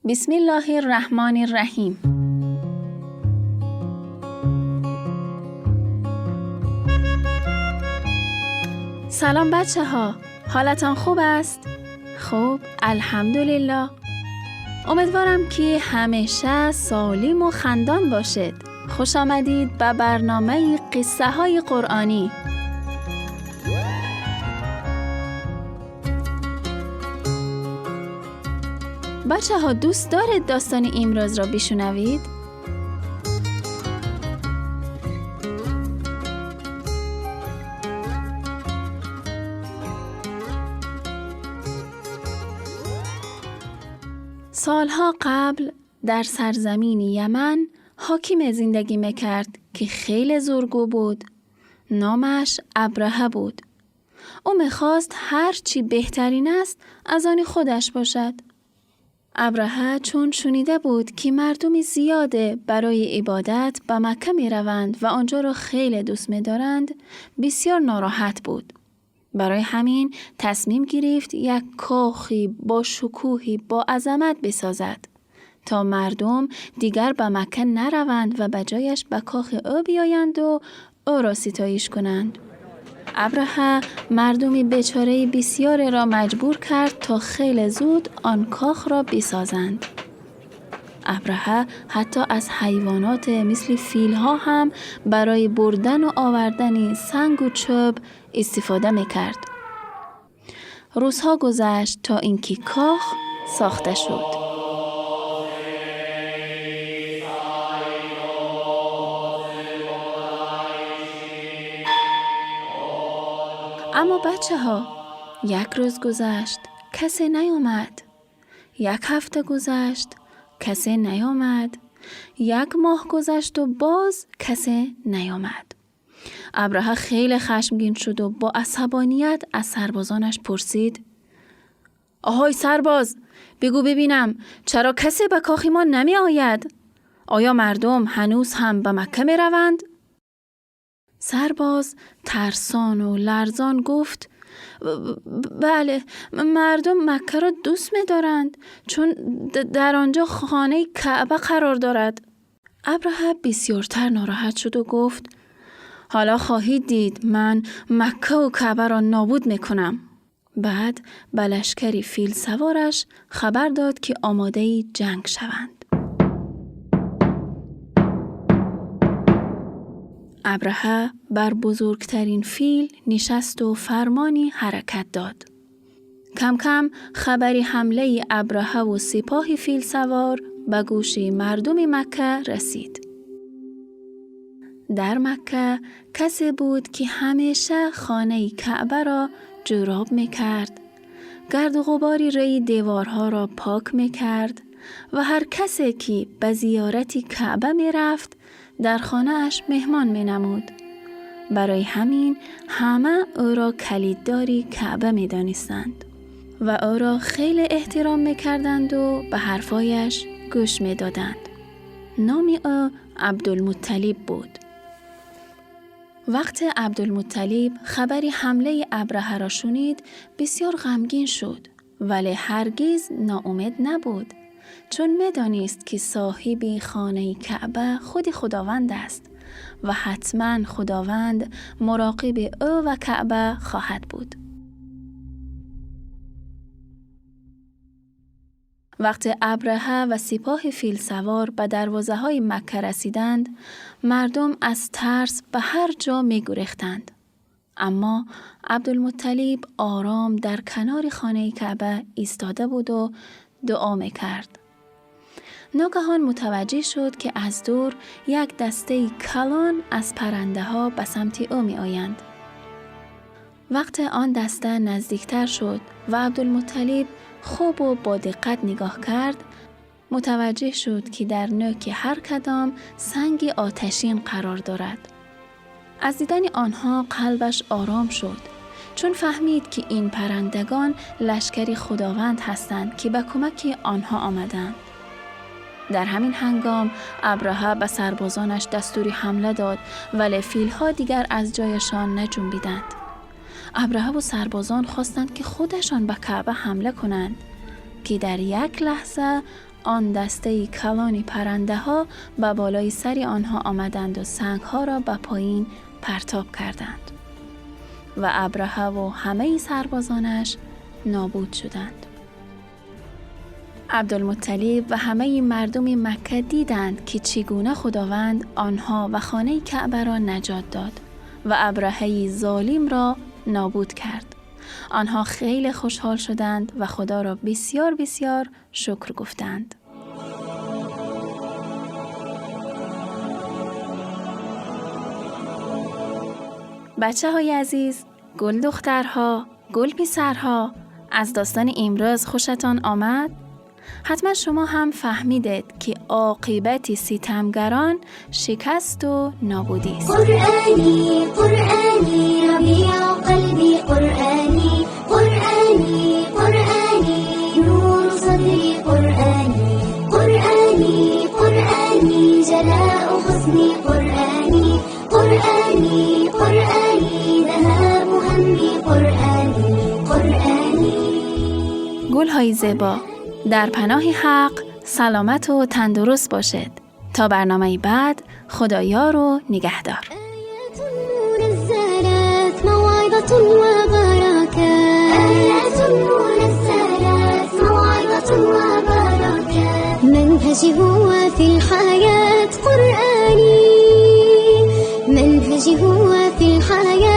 بسم الله الرحمن الرحیم. سلام بچه ها، حالتان خوب است؟ خوب، الحمدلله. امیدوارم که همیشه سالم و خندان باشید. خوش آمدید به برنامه قصه های قرآنی. بچه ها دوست دارید داستان امروز را بشنوید؟ سالها قبل در سرزمین یمن حاکم زندگی میکرد که خیلی زورگو بود. نامش ابرهه بود. او میخواست هر چی بهترین است از آن خودش باشد. ابرهه چون شنیده بود که مردم زیاده برای عبادت به مکه می روند و آنجا را خیلی دوست می دارند، بسیار ناراحت بود. برای همین تصمیم گرفت یک کاخی با شکوهی با عظمت بسازد تا مردم دیگر به مکه نروند و به جایش به کاخ او بیایند و او را ستایش کنند. ابرهه مردم بیچاره بسیار را مجبور کرد تا خیلی زود آن کاخ را بسازند. ابرهه حتی از حیوانات مثل فیلها هم برای بردن و آوردن سنگ و چوب استفاده میکرد. روزها گذشت تا اینکه کاخ ساخته شد. اما بچه ها، یک روز گذشت، کسی نیامد. یک هفته گذشت، کسی نیامد. یک ماه گذشت و باز کسی نیامد. ابرهه خیلی خشمگین شد و با عصبانیت از سربازانش پرسید: آهای سرباز، بگو ببینم چرا کسی به کاخ ما نمی آید؟ آیا مردم هنوز هم به مکه می روند؟ سرباز ترسان و لرزان گفت: بله، مردم مکه را دوست می دارند چون در آنجا خانه کعبه قرار دارد. ابرهه بسیارتر ناراحت شد و گفت: حالا خواهید دید من مکه و کعبه را نابود می کنم. بعد به لشکر فیل سوارش خبر داد که آماده جنگ شوند. ابرهه بر بزرگترین فیل نشست و فرمانی حرکت داد. کم کم خبری حمله ابرهه و سپاه فیل سوار به گوش مردم مکه رسید. در مکه کسی بود که همیشه خانه کعبه را جوراب میکرد، گرد و غباری روی دیوارها را پاک میکرد و هر کسی که به زیارت کعبه میرفت در خانه اش مهمان می نمود. برای همین همه او را کلیدداری کعبه می دانستند و او را خیلی احترام می کردند و به حرفایش گوش می دادند. نام او عبدالمطلب بود. وقت عبدالمطلب خبری حمله ابرهه را شنید بسیار غمگین شد، ولی هرگز ناامید نبود، چون می‌دانست که صاحب خانه کعبه خود خداوند است و حتما خداوند مراقب او و کعبه خواهد بود. وقتی ابرهه و سپاه فیل سوار به دروازه‌های مکه رسیدند، مردم از ترس به هر جا می‌گریختند. اما عبدالمطلب آرام در کنار خانه کعبه ایستاده بود و دعا می‌کرد. ناگهان متوجه شد که از دور یک دسته کلان از پرنده ها به سمت او می آیند. وقت آن دسته نزدیکتر شد و عبدالمطلب خوب و با دقت نگاه کرد، متوجه شد که در نوک هر کدام سنگ آتشین قرار دارد. از دیدن آنها قلبش آرام شد، چون فهمید که این پرندگان لشکر خداوند هستند که به کمک آنها آمدند. در همین هنگام ابرهه به سربازانش دستور حمله داد، ولی فیل‌ها دیگر از جایشان نجنبیدند. ابرهه و سربازان خواستند که خودشان به کعبه حمله کنند که در یک لحظه آن دسته کلانی پرنده ها به بالای سر آنها آمدند و سنگ ها را به پایین پرتاب کردند و ابرهه و همه سربازانش نابود شدند. عبدالمطلب و همه مردم مکه دیدند که چگونه خداوند آنها و خانه کعبه را نجات داد و ابرهه ظالم را نابود کرد. آنها خیلی خوشحال شدند و خدا را بسیار بسیار شکر گفتند. بچه های عزیز، گل دخترها، گل پسرها، از داستان امروز خوشتان آمد؟ حتما شما هم فهمیدید که عاقبت ستمگران شکست و نابودی است. قرآنی قرآنی ربیع قلبی قرآنی قرآنی قرآنی نور صدری قرآنی قرآنی قرآنی جلاء حزنی قرآنی قرآنی قرآنی ذهاب همي قرآنی قرآنی. گل‌های زیبا، در پناه حق سلامت و تندرست باشید. تا برنامه بعد، خدایار و نگهدار. آیات منزلات موعظة وبركات آیات منزلات موعظة وبركات منهجي هو في الحياة قرآني منهجي هو في الحياة